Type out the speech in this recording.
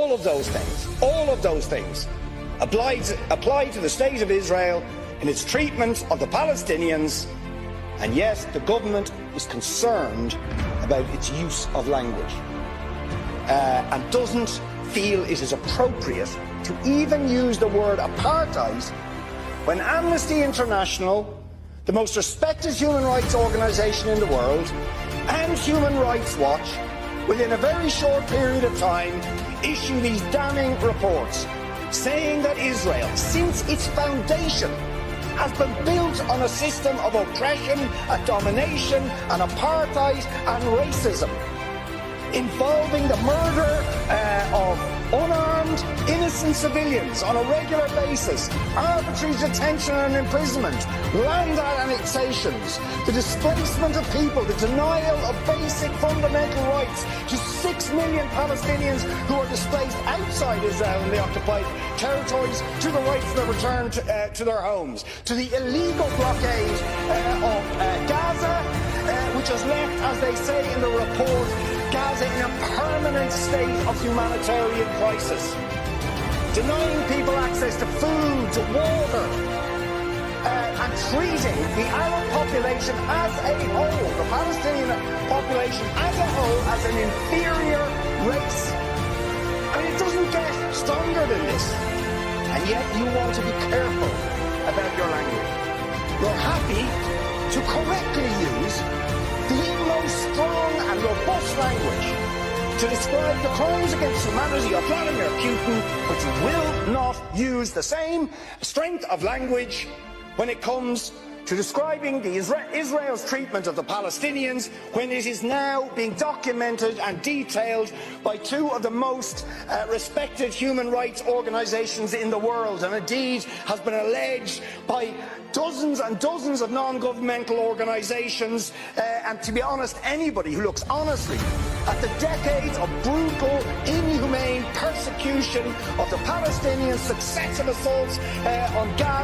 all of those things apply to the state of Israel in its treatment of the Palestinians, and yet the government is concerned about its use of language and doesn't feel it is appropriate to even use the word apartheid when Amnesty International, the most respected human rights organisation in the world, and Human Rights Watch, within a very short period of time, issue these damning reports, saying that Israel, since its foundation, has been built on a system of oppression and domination and apartheid and racism, involving the murder of unarmed, innocent civilians on a regular basis, arbitrary detention and imprisonment, land annexations, the displacement of people, the denial of basic fundamental rights to 6 million Palestinians who are displaced outside Israel and the occupied territories, to the right to the return to their homes, to the illegal blockade of Gaza, which has left, as they say in the report, Gaza in a permanent state of humanitarian crisis, denying people access to food, to water, and treating the Arab population as a whole, the Palestinian population as a whole, as an inferior race. I mean, it doesn't get stronger than this, and yet you want to be careful about your language. You're happy to correctly use the most strong and robust language to describe the crimes against humanity of Vladimir Putin, but you will not use the same strength of language when it comes to describing Israel's treatment of the Palestinians, when it is now being documented and detailed by two of the most respected human rights organisations in the world, and indeed has been alleged by dozens and dozens of non-governmental organisations, and to be honest, anybody who looks honestly at the decades of brutal, inhumane persecution of the Palestinians, successive assaults on Gaza,